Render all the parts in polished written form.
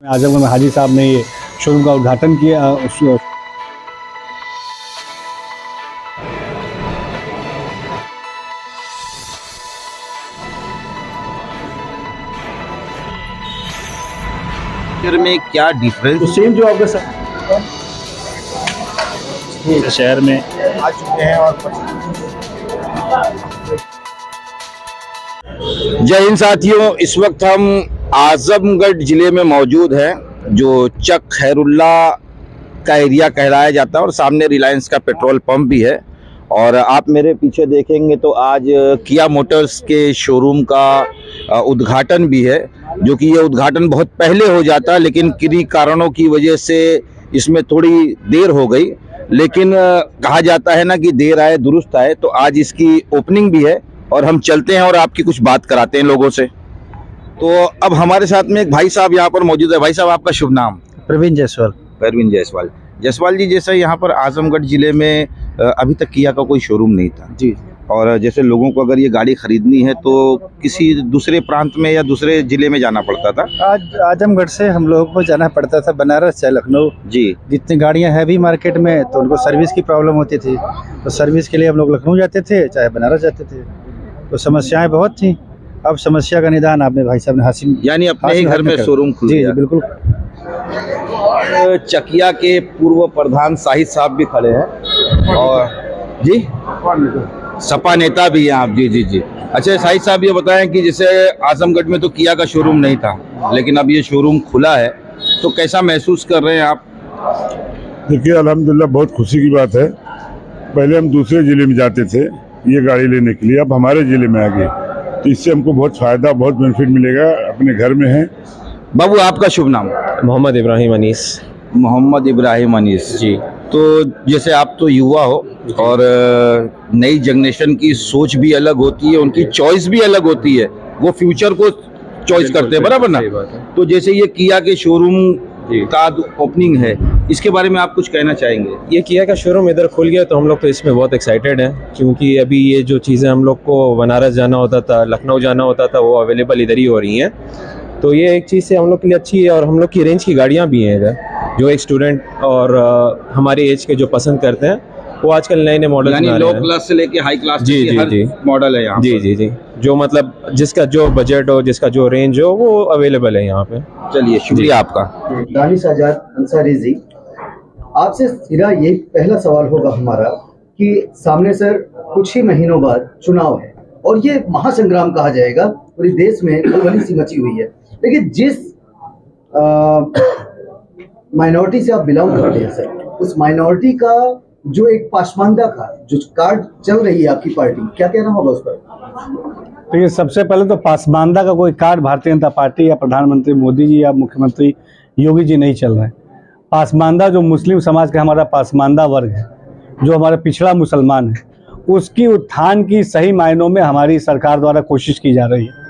आजमगढ़ में हाजी साहब ने ये शोरूम का उद्घाटन किया। में क्या डिफरेंस तो सेम जो आपका शहर में आ चुके हैं और जय हिंद साथियों, इस वक्त हम आजमगढ़ जिले में मौजूद हैं, जो चक खैरुल्ला का एरिया कहलाया जाता है और सामने रिलायंस का पेट्रोल पंप भी है। और आप मेरे पीछे देखेंगे तो आज किया मोटर्स के शोरूम का उद्घाटन भी है, जो कि ये उद्घाटन बहुत पहले हो जाता, लेकिन किन्हीं कारणों की वजह से इसमें थोड़ी देर हो गई। लेकिन कहा जाता है ना कि देर आए दुरुस्त आए, तो आज इसकी ओपनिंग भी है और हम चलते हैं और आपकी कुछ बात कराते हैं लोगों से। तो अब हमारे साथ में एक भाई साहब यहाँ पर मौजूद है। भाई साहब, आपका शुभ नाम? प्रवीण जायसवाल। प्रवीण जायसवाल। जायसवाल जी, जैसे यहाँ पर आजमगढ़ जिले में अभी तक किया का कोई शोरूम नहीं था जी, और जैसे लोगों को अगर ये गाड़ी खरीदनी है तो किसी दूसरे प्रांत में या दूसरे जिले में जाना पड़ता था। आज आजमगढ़ से हम लोगों को जाना पड़ता था बनारस चाहे लखनऊ। जी, जितनी गाड़ियां है भी मार्केट में, तो उनको सर्विस की प्रॉब्लम होती थी, तो सर्विस के लिए हम लोग लखनऊ जाते थे चाहे बनारस जाते थे। तो समस्याएं बहुत थी। अब समस्या का निदान आपने भाई साहब ने हासिल, यानी अपने ही घर में शोरूम खुल जी गया। जी बिल्कुल। चकिया के पूर्व प्रधान शाहिद साहब भी खड़े हैं और जी सपा नेता भी हैं आप। जी जी जी। अच्छा शाहिद साहब, ये बताएं कि जैसे आजमगढ़ में तो किया का शोरूम नहीं था, लेकिन अब ये शोरूम खुला है, तो कैसा महसूस कर रहे हैं आप? देखिए, अल्हम्दुलिल्लाह बहुत खुशी की बात है। पहले हम दूसरे ज़िले में जाते थे ये गाड़ी लेने के लिए, अब हमारे ज़िले में आ गए, तो इससे हमको बहुत फ़ायदा, बहुत बेनिफिट मिलेगा। अपने घर में है। बाबू, आपका शुभ नाम? मोहम्मद इब्राहिम अनीस। मोहम्मद इब्राहिम अनीस जी। तो जैसे आप तो युवा हो और नई जनरेशन की सोच भी अलग होती है, उनकी चॉइस भी अलग होती है, वो फ्यूचर को चॉइस करते हैं, बराबर ना? तो जैसे ये किया के शोरूम का ओपनिंग है, इसके बारे में आप कुछ कहना चाहेंगे? ये किया का शोरूम इधर खुल गया तो हम लोग तो इसमें बहुत एक्साइटेड हैं, क्योंकि अभी ये जो चीज़ें हम लोग को बनारस जाना होता था, लखनऊ जाना होता था, वो अवेलेबल इधर ही हो रही हैं। तो ये एक चीज़ से हम लोग के लिए अच्छी है। और हम लोग की रेंज की गाड़ियाँ भी हैं इधर, जो एक स्टूडेंट और हमारे एज के जो पसंद करते हैं, वो आजकल नए नए मॉडल, यानी लो क्लास से लेके हाई क्लास जी जी जी मॉडल है यहाँ। जी जी जी, जो मतलब जिसका जो बजट हो, जिसका जो रेंज हो, वो अवेलेबल है यहाँ पे। चलिए, शुक्रिया आपका। दानिश आजाद अंसारी जी, आपसे सीधा यही पहला सवाल होगा हमारा कि सामने सर कुछ ही महीनों बाद चुनाव है और ये महासंग्राम कहा जाएगा, पूरे देश में खलबली सी मची हुई है। लेकिन जिस माइनॉरिटी से आप बिलोंग करते हैं सर, उस माइनॉरिटी का जो एक पासमानदा का जो कार्ड चल रही है आपकी पार्टी, क्या कहना होगा उस पर? देखिए, सबसे पहले तो पासमानदा का कोई कार्ड भारतीय जनता पार्टी या प्रधानमंत्री मोदी जी या मुख्यमंत्री योगी जी नहीं चल रहे हैं। पासमानदा जो मुस्लिम समाज का हमारा पासमानदा वर्ग है, जो हमारा पिछड़ा मुसलमान है, उसकी उत्थान की सही मायनों में हमारी सरकार द्वारा कोशिश की जा रही है।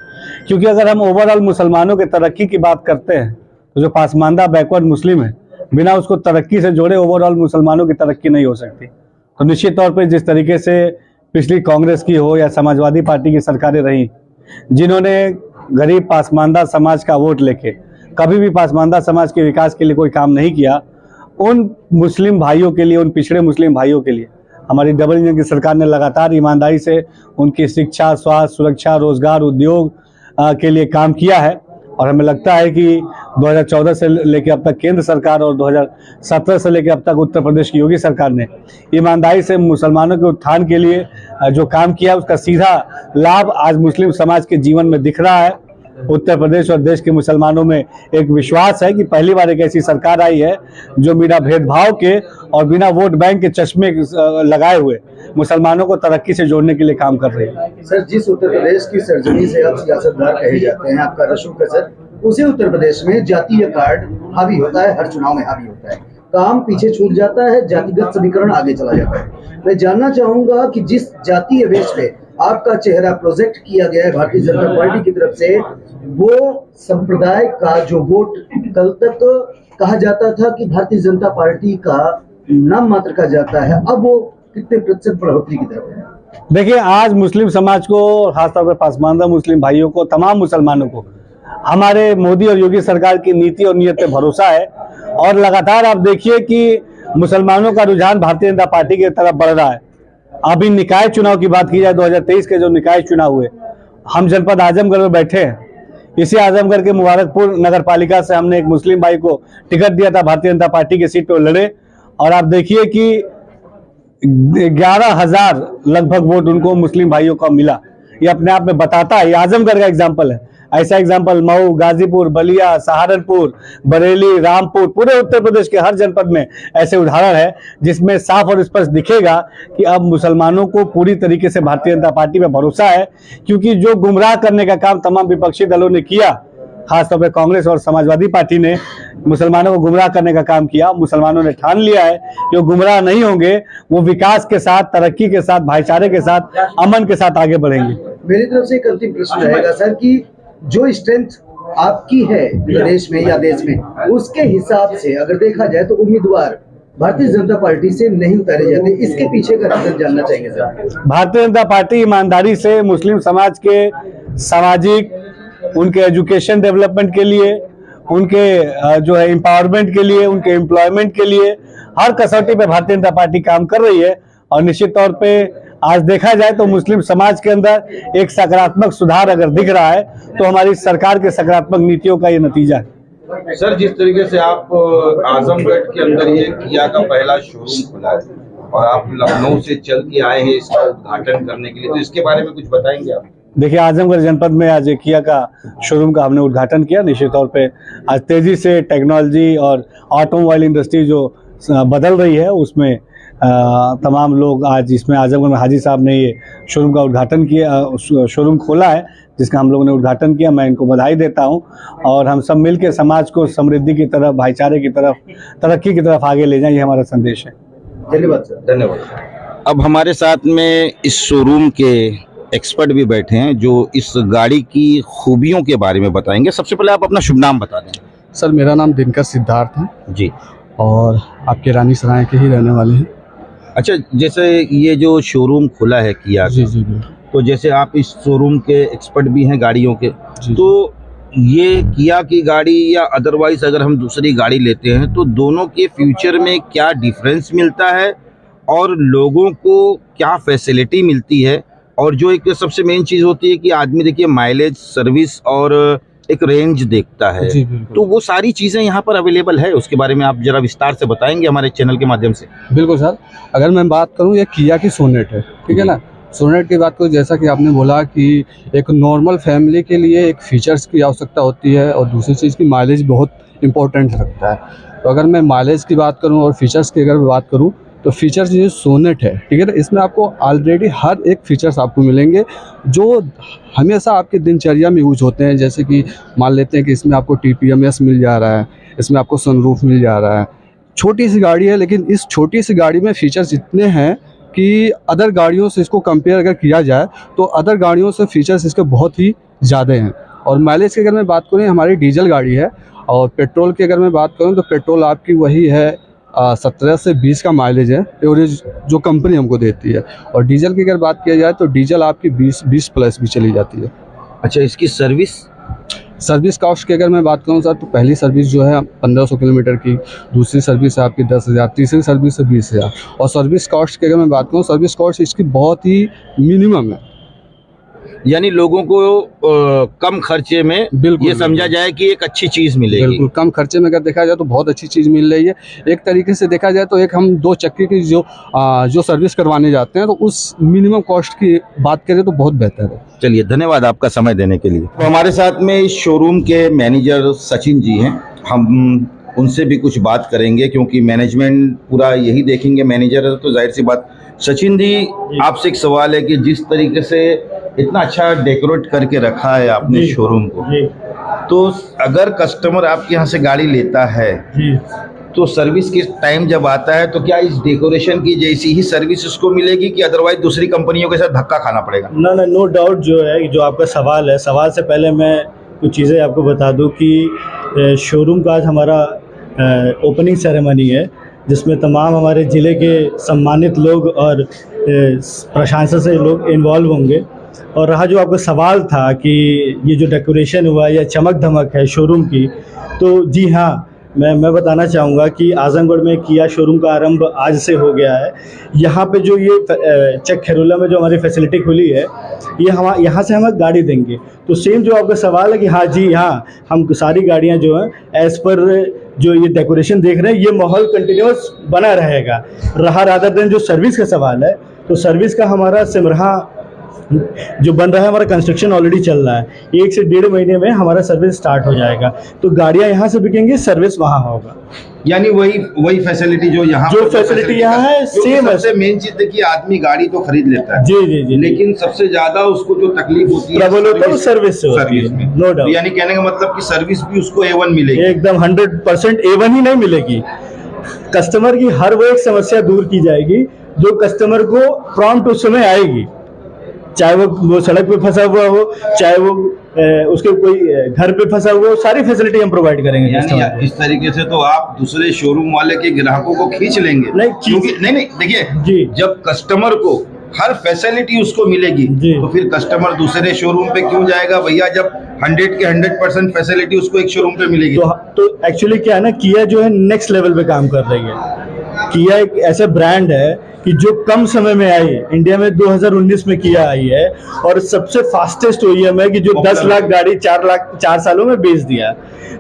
क्योंकि अगर हम ओवरऑल मुसलमानों के तरक्की की बात करते हैं, तो जो पासमानदा बैकवर्ड मुस्लिम है, बिना उसको तरक्की से जोड़े ओवरऑल मुसलमानों की तरक्की नहीं हो सकती। तो निश्चित तौर पर जिस तरीके से पिछली कांग्रेस की हो या समाजवादी पार्टी की सरकारें रही, जिन्होंने गरीब पासमानदा समाज का वोट लेके कभी भी पासमानदा समाज के विकास के लिए कोई काम नहीं किया, उन मुस्लिम भाइयों के लिए, उन पिछड़े मुस्लिम भाइयों के लिए हमारी डबल इंजन की सरकार ने लगातार ईमानदारी से उनकी शिक्षा, स्वास्थ्य, सुरक्षा, रोजगार, उद्योग के लिए काम किया है। और हमें लगता है कि 2014 से लेकर अब तक केंद्र सरकार और 2017 से लेकर अब तक उत्तर प्रदेश की योगी सरकार ने ईमानदारी से मुसलमानों के उत्थान के लिए जो काम किया, उसका सीधा लाभ आज मुस्लिम समाज के जीवन में दिख रहा है। उत्तर प्रदेश और देश के मुसलमानों में एक विश्वास है कि पहली बार एक ऐसी सरकार आई है जो बिना भेदभाव के और बिना वोट बैंक के चश्मे लगाए हुए मुसलमानों को तरक्की से जोड़ने के लिए काम कर रही है। सर, जिस उत्तर प्रदेश की सरजमी से आप सियासतदार कहे जाते हैं, आपका रसूख है सर, उसी उत्तर प्रदेश में जातीय कार्ड हावी होता है, हर चुनाव में हावी होता है, काम पीछे छूट जाता है, जातिगत समीकरण आगे चला जाता है। मैं जानना चाहूंगा कि जिस जातीय बेस पे आपका चेहरा प्रोजेक्ट किया गया है भारतीय जनता पार्टी की तरफ से, वो संप्रदाय का जो वोट कल तक कहा जाता था कि भारतीय जनता पार्टी का नाम मात्र का जाता है, अब वो कितने प्रतिशत बढ़ोतरी की तरफ है? देखिए, आज मुस्लिम समाज को, खासतौर पर पासमानदा मुस्लिम भाइयों को, तमाम मुसलमानों को हमारे मोदी और योगी सरकार की नीति और नीयत पे भरोसा है। और लगातार आप देखिए कि मुसलमानों का रुझान भारतीय जनता पार्टी की तरफ बढ़ रहा है। अभी निकाय चुनाव की बात की जाए, 2023 के जो निकाय चुनाव हुए, हम जनपद आजमगढ़ में बैठे हैं। इसी आजमगढ़ के मुबारकपुर नगर पालिका से हमने एक मुस्लिम भाई को टिकट दिया था, भारतीय जनता पार्टी की सीट पर लड़े, और आप देखिए कि 11,000 लगभग वोट उनको मुस्लिम भाइयों का मिला। ये अपने आप में बताता है, ये आजमगढ़ का एग्जाम्पल है। ऐसा एग्जाम्पल मऊ, गाजीपुर, बलिया, सहारनपुर, बरेली, रामपुर, पूरे उत्तर प्रदेश के हर जनपद में ऐसे उदाहरण है, जिसमें साफ और स्पष्ट दिखेगा कि अब मुसलमानों को पूरी तरीके से भारतीय जनता पार्टी पे भरोसा है। क्योंकि जो गुमराह करने का काम तमाम विपक्षी दलों ने किया, खासतौर पर कांग्रेस और समाजवादी पार्टी ने मुसलमानों को गुमराह करने का काम किया, मुसलमानों ने ठान लिया है कि वो गुमराह नहीं होंगे, वो विकास के साथ, तरक्की के साथ, भाईचारे के साथ, अमन के साथ आगे बढ़ेंगे। मेरी तरफ से एक अंतिम प्रश्न रहेगा सर कि जो स्ट्रेंथ आपकी है प्रदेश में या देश में, उसके हिसाब से अगर देखा जाए तो उम्मीदवार भारतीय जनता पार्टी से नहीं उतारे जाते, इसके पीछे का रीजन जानना चाहेंगे सर। भारतीय जनता पार्टी ईमानदारी से मुस्लिम समाज के सामाजिक, उनके एजुकेशन डेवलपमेंट के लिए, उनके जो है एम्पावरमेंट के लिए, उनके एम्प्लॉयमेंट के लिए हर कसौटी पे भारतीय जनता पार्टी काम कर रही है। और निश्चित तौर पे आज देखा जाए तो मुस्लिम समाज के अंदर एक सकारात्मक सुधार अगर दिख रहा है तो हमारी सरकार के सकारात्मक नीतियों का ये नतीजा है। सर, जिस तरीके से आप आजमगढ़ के अंदर ये किया का पहला शोरूम खुला है और आप लखनऊ से चल के आए हैं इसका उद्घाटन करने के लिए, तो इसके बारे में कुछ बताएंगे आप? देखिए, आजमगढ़ जनपद में आज एक किया का शोरूम का हमने उद्घाटन किया। निश्चित तौर पे आज तेजी से टेक्नोलॉजी और ऑटोमोबाइल इंडस्ट्री जो बदल रही है, उसमें तमाम लोग आज इसमें आजमगढ़ में हाजी साहब ने ये शोरूम का उद्घाटन किया, शोरूम खोला है, जिसका हम लोगों ने उद्घाटन किया। मैं इनको बधाई देता हूं और हम सब मिलकर समाज को समृद्धि की तरफ, भाईचारे की तरफ, तरक्की की तरफ आगे ले जाएं, ये हमारा संदेश है। धन्यवाद सर। धन्यवाद। अब हमारे साथ में इस शोरूम के एक्सपर्ट भी बैठे हैं जो इस गाड़ी की खूबियों के बारे में बताएंगे। सबसे पहले आप अपना शुभ नाम बता दें। सर, मेरा नाम दिनकर सिद्धार्थ है जी, और आपके रानी सराय के ही रहने वाले हैं। अच्छा, जैसे ये जो शोरूम खुला है किया जी का, जी तो जैसे आप इस शोरूम के एक्सपर्ट भी हैं गाड़ियों के, जी। तो ये किया की गाड़ी या अदरवाइज अगर हम दूसरी गाड़ी लेते हैं तो दोनों के फ्यूचर में क्या डिफरेंस मिलता है और लोगों को क्या फैसिलिटी मिलती है, और जो एक सबसे मेन चीज़ होती है कि आदमी देखिए माइलेज, सर्विस और एक रेंज देखता है, जी, बिल्कुल। तो वो सारी चीज़ें यहाँ पर अवेलेबल है, उसके बारे में आप जरा विस्तार से बताएंगे हमारे चैनल के माध्यम से। बिल्कुल सर, अगर मैं बात करूं, ये किया की सोनेट है, ठीक है ना। सोनेट की बात करूं, जैसा कि आपने बोला कि एक नॉर्मल फैमिली के लिए एक फीचर्स की आवश्यकता होती है और दूसरी चीज़ की माइलेज बहुत इंपॉर्टेंट रखता है। तो अगर मैं माइलेज की बात करूँ और फीचर्स की अगर बात करूँ, तो फीचर्स ये सोनेट है, ठीक है ना। इसमें आपको ऑलरेडी हर एक फीचर्स आपको मिलेंगे जो हमेशा आपके दिनचर्या में यूज होते हैं। जैसे कि मान लेते हैं कि इसमें आपको TPMS मिल जा रहा है, इसमें आपको सनरूफ मिल जा रहा है। छोटी सी गाड़ी है, लेकिन इस छोटी सी गाड़ी में फीचर्स इतने हैं कि अदर गाड़ियों से इसको कंपेयर अगर किया जाए तो अदर गाड़ियों से फीचर्स इसके बहुत ही ज़्यादा हैं। और माइलेज की अगर मैं बात करूँ, हमारी डीजल गाड़ी है, और पेट्रोल की अगर मैं बात करूँ तो पेट्रोल आपकी वही है 17 से 20 का माइलेज है एवरेज जो कंपनी हमको देती है। और डीजल की अगर बात किया जाए तो डीजल आपकी 20 प्लस भी चली जाती है। अच्छा, इसकी सर्विस कॉस्ट की अगर मैं बात करूं सर, तो पहली सर्विस जो है 1500 किलोमीटर की, दूसरी सर्विस है आपकी 10,000, तीसरी सर्विस है 20,000। और सर्विस कॉस्ट की अगर मैं बात करूं, सर्विस कॉस्ट इसकी बहुत ही मिनिमम है, यानी लोगों को कम खर्चे में बिल्कुल ये समझा जाए कि एक अच्छी चीज़ मिलेगी। बिल्कुल कम खर्चे में अगर देखा जाए तो बहुत अच्छी चीज़ मिल रही है। एक तरीके से देखा जाए तो एक हम 2 चक्के की जो सर्विस करवाने जाते हैं तो उस मिनिमम कॉस्ट की बात करें तो बहुत बेहतर है। चलिए, धन्यवाद आपका समय देने के लिए। तो हमारे साथ में इस शोरूम के मैनेजर सचिन जी हैं, हम उनसे भी कुछ बात करेंगे क्योंकि मैनेजमेंट पूरा यही देखेंगे, मैनेजर है तो जाहिर सी बात। सचिन जी, आपसे एक सवाल है कि जिस तरीके से इतना अच्छा डेकोरेट करके रखा है आपने शोरूम को, तो अगर कस्टमर आपके यहाँ से गाड़ी लेता है तो सर्विस के टाइम जब आता है तो क्या इस डेकोरेशन की जैसी ही सर्विस उसको मिलेगी कि अदरवाइज दूसरी कंपनियों के साथ धक्का खाना पड़ेगा? ना, नो डाउट। जो है, जो आपका सवाल है, सवाल से पहले मैं कुछ चीज़ें आपको बता दूं कि शोरूम का आज हमारा ओपनिंग सेरेमनी है, जिसमें तमाम हमारे ज़िले के सम्मानित लोग और प्रशासन से लोग इन्वॉल्व होंगे। और रहा जो आपका सवाल था कि ये जो डेकोरेशन हुआ या चमक धमक है शोरूम की, तो जी हाँ, मैं बताना चाहूँगा कि आजमगढ़ में किया शोरूम का आरंभ आज से हो गया है। यहाँ पे जो ये चक खैरुल्ला में जो हमारी फैसिलिटी खुली है, ये हम यहाँ से हमें गाड़ी देंगे। तो सेम जो आपका सवाल है कि हाँ जी, हाँ, हम सारी गाड़ियाँ जो हैं एज़ पर जो ये डेकोरेशन देख रहे हैं, ये माहौल कंटिन्यूस बना रहेगा। रहा रादर देन जो सर्विस का सवाल है, तो सर्विस का हमारा सिमरहा जो बन रहा है, हमारा कंस्ट्रक्शन ऑलरेडी चल रहा है। 1 से 1.5 महीने में हमारा सर्विस स्टार्ट हो जाएगा। तो गाड़ियाँ यहाँ से बिकेंगी, सर्विस वहाँ होगा। यानी वही फैसिलिटी जो यहाँ जो फैसिलिटी यहाँ है सेम है। सबसे मेन चीज है कि आदमी गाड़ी तो खरीद लेता है, जी जी जी, लेकिन सबसे ज्यादा उसको जो तकलीफ होती है ट्रबल होता है वो सर्विस से होती है, में। No doubt. यानी कहने का मतलब कि सर्विस भी उसको A1 मिलेगी। एकदम 100% A1 ही नहीं मिलेगी। कस्टमर की हर वो एक समस्या दूर की जाएगी जो कस्टमर को प्रॉम्प्ट उस समय आएगी, चाहे वो सड़क पे फंसा हुआ हो, चाहे वो उसके कोई घर पे फंसा हुआ हो, सारी फैसिलिटी हम प्रोवाइड करेंगे। यानी इस तरीके से तो आप दूसरे शोरूम वाले के ग्राहकों को खींच लेंगे। नहीं, क्योंकि नहीं देखिए जी, जब कस्टमर को हर फैसिलिटी उसको मिलेगी तो फिर कस्टमर दूसरे शोरूम पे क्यों जाएगा भैया, जब 100 के 100% फैसिलिटी उसको एक शोरूम पे मिलेगी। तो एक्चुअली क्या है ना, किया जो है नेक्स्ट लेवल पे काम कर रही है। किया एक ऐसा ब्रांड है कि जो कम समय में आई, इंडिया में 2019 में किया आई है, और सबसे फास्टेस्ट OEM है कि जो 10 लाख गाड़ी 4 सालों में बेच दिया।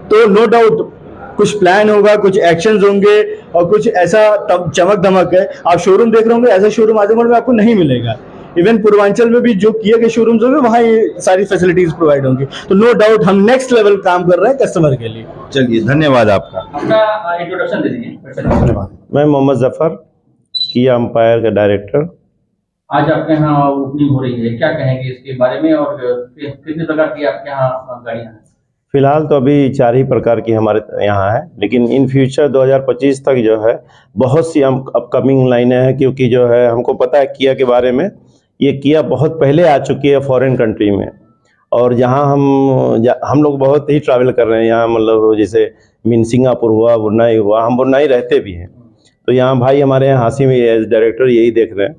तो नो डाउट कुछ प्लान होगा, कुछ एक्शंस होंगे, और कुछ ऐसा चमक धमक है। आप शोरूम देख रहे होंगे, ऐसा शोरूम आजमगढ़ में आपको नहीं मिलेगा। इवन पूर्वांचल में भी जो किया के शोरूम्स होंगे, वहाँ ये सारी फैसिलिटीज प्रोवाइड होंगी। तो नो डाउट हम नेक्स्ट लेवल काम कर रहे हैं कस्टमर के लिए। चलिए, धन्यवाद आपका। अपना इंट्रोडक्शन दे दीजिए। धन्यवाद। मैं मोहम्मद जफर, किया अंपायर का डायरेक्टर। आज आपके यहाँ ओपनिंग हो रही है, क्या कहेंगे इसके बारे में, और कितने प्रकार की आपके यहाँ गाड़ियाँ हैं? फिलहाल तो अभी 4 ही प्रकार की हमारे यहाँ है, लेकिन इन फ्यूचर 2025 तक जो है बहुत सी अपकमिंग लाइनें हैं, क्योंकि जो है हमको पता है किया के बारे में। ये किया बहुत पहले आ चुकी है फॉरेन कंट्री में, और जहाँ हम लोग बहुत ही ट्रैवल कर रहे हैं यहाँ, मतलब जैसे सिंगापुर हुआ, ब्रुनाई हुआ, हम ब्रुनाई रहते भी हैं। तो यहाँ भाई हमारे यहाँ हासिम एज डायरेक्टर यही देख रहे हैं।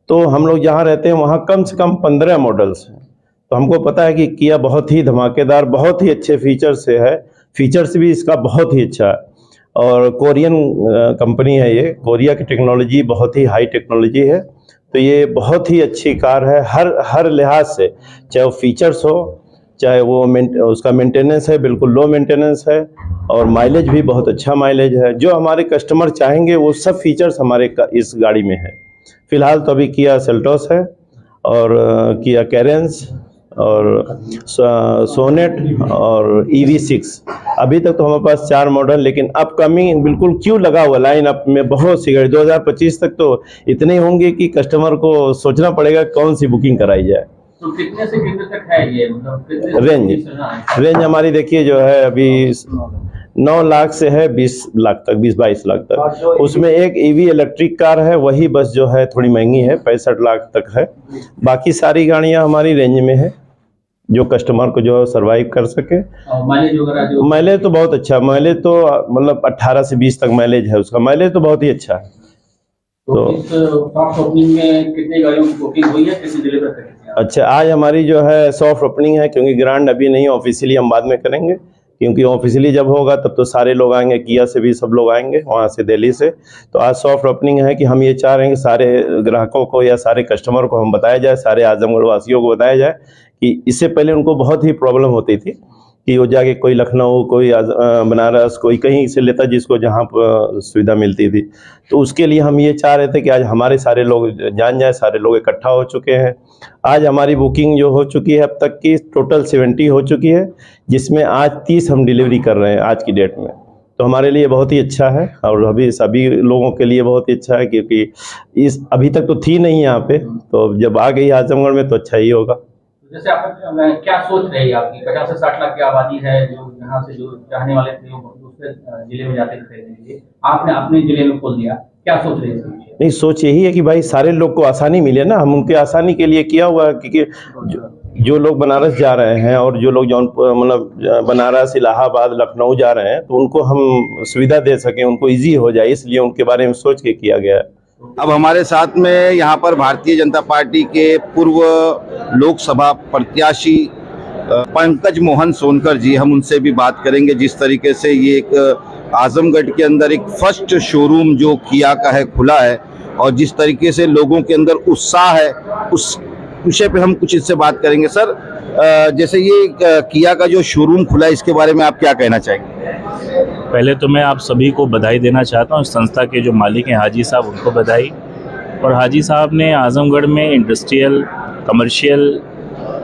तो हम लोग जहाँ रहते हैं वहाँ कम से कम 15 मॉडल्स हैं। तो हमको पता है कि किया बहुत ही धमाकेदार, बहुत ही अच्छे फीचर्स से है, फीचर्स भी इसका बहुत ही अच्छा है। और कोरियन कंपनी है ये, कोरिया की टेक्नोलॉजी बहुत ही हाई टेक्नोलॉजी है। तो ये बहुत ही अच्छी कार है हर लिहाज से, चाहे वो फीचर्स हो, चाहे वो उसका मेंटेनेंस है, बिल्कुल लो मेंटेनेंस है, और माइलेज भी बहुत अच्छा माइलेज है। जो हमारे कस्टमर चाहेंगे वो सब फीचर्स हमारे इस गाड़ी में है। फिलहाल तो अभी किया सेल्टोस है, और किया कैरेंस, और सोनेट, और EV6। अभी तक तो हमारे पास 4 मॉडल, लेकिन अपकमिंग बिल्कुल क्यों लगा हुआ लाइन अप में बहुत सी गाड़ी। 2025 तक तो इतने होंगे कि कस्टमर को सोचना पड़ेगा कौन सी बुकिंग कराई जाए। तो कितने से कितने तक है ये, मतलब रेंज हमारी देखिए जो है अभी 9 लाख से है 20 लाख तक, 20-22 लाख तक। उसमें एक EV इलेक्ट्रिक कार है, वही बस जो है थोड़ी महंगी है, 65 लाख तक है। बाकी सारी गाड़ियां हमारी रेंज में है, जो कस्टमर को जो सर्वाइव कर सके। माइलेज वगैरह जो माइलेज तो बहुत अच्छा, माइलेज तो मतलब 18 से 20 तक माइलेज है उसका, माइलेज तो बहुत ही अच्छा है। तो इस सॉफ्ट ओपनिंग में कितनी गाड़ियों की बुकिंग हुई है, कितनी डिलीवर करेंगे? अच्छा, आज हमारी जो है सॉफ्ट ओपनिंग है, क्योंकि ग्रांड अभी नहीं, ऑफिशियली हम बाद में करेंगे, क्योंकि ऑफिशियली जब होगा तब तो सारे लोग आएंगे, किया से भी सब लोग आएंगे वहाँ से, दिल्ली से। तो आज सॉफ्ट ओपनिंग है कि हम ये चाह रहे हैं कि सारे ग्राहकों को या सारे कस्टमर को हम बताया जाए, सारे आजमगढ़ वासियों को बताया जाए कि इससे पहले उनको बहुत ही प्रॉब्लम होती थी कि वो जाके कोई लखनऊ, कोई बनारस, कोई कहीं से लेता जिसको जहाँ पर सुविधा मिलती थी। तो उसके लिए हम ये चाह रहे थे कि आज हमारे सारे लोग जान जाए, सारे लोग इकट्ठा हो चुके हैं। आज हमारी बुकिंग जो हो चुकी है अब तक की टोटल 70 हो चुकी है, जिसमें आज 30 हम डिलीवरी कर रहे हैं आज की डेट में। तो हमारे लिए बहुत ही अच्छा है, और अभी सभी लोगों के लिए बहुत ही अच्छा है, क्योंकि इस अभी तक तो थी नहीं यहाँ पे, तो जब आ गई आजमगढ़ में तो अच्छा ही होगा। जैसे आप क्या सोच रही है, आपकी 50 से 60 लाख की आबादी है, जो यहाँ से जो चाहने वाले थे वो दूसरे जिले में जाते थे खरीदने के लिए, आपने अपने जिले में खोल दिया, क्या सोच रहे हैं? नहीं, सोच यही है कि भाई सारे लोग को आसानी मिले ना, हम उनके आसानी के लिए किया हुआ है, क्योंकि जो लोग बनारस जा रहे हैं और जो लोग जौनपुर मतलब बनारस, इलाहाबाद, लखनऊ जा रहे हैं, तो उनको हम सुविधा दे सकें, उनको ईजी हो जाए, इसलिए उनके बारे में सोच के किया गया है। अब हमारे साथ में यहाँ पर भारतीय जनता पार्टी के पूर्व लोकसभा प्रत्याशी पंकज मोहन सोनकर जी, हम उनसे भी बात करेंगे। जिस तरीके से ये एक आजमगढ़ के अंदर एक फर्स्ट शोरूम जो किया का है खुला है और जिस तरीके से लोगों के अंदर उत्साह है, उस विषय पे हम कुछ इससे बात करेंगे। सर, जैसे ये किया का जो शोरूम खुला है, इसके बारे में आप क्या कहना चाहेंगे? पहले तो मैं आप सभी को बधाई देना चाहता हूँ। संस्था के जो मालिक हैं हाजी साहब, उनको बधाई। और हाजी साहब ने आजमगढ़ में इंडस्ट्रियल, कमर्शियल,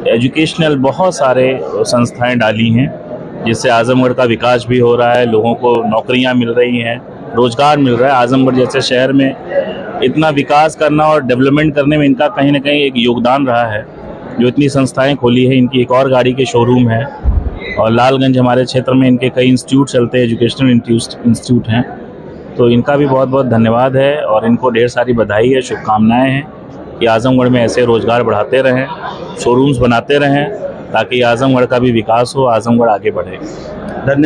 एजुकेशनल बहुत सारे संस्थाएं डाली हैं, जिससे आजमगढ़ का विकास भी हो रहा है, लोगों को नौकरियां मिल रही हैं, रोजगार मिल रहा है। आजमगढ़ जैसे शहर में इतना विकास करना और डेवलपमेंट करने में इनका कहीं ना कहीं एक योगदान रहा है। जो इतनी संस्थाएं खोली है, इनकी एक और गाड़ी के शोरूम है और लालगंज हमारे क्षेत्र में इनके कई इंस्टीट्यूट चलते हैं, एजुकेशनल इंस्टीट्यूट हैं। तो इनका भी बहुत बहुत धन्यवाद है और इनको ढेर सारी बधाई है, शुभकामनाएं हैं कि आजमगढ़ में ऐसे रोजगार बढ़ाते रहें, शोरूम्स बनाते रहें, ताकि आजमगढ़ का भी विकास हो, आजमगढ़ आगे बढ़े। धन्यवाद।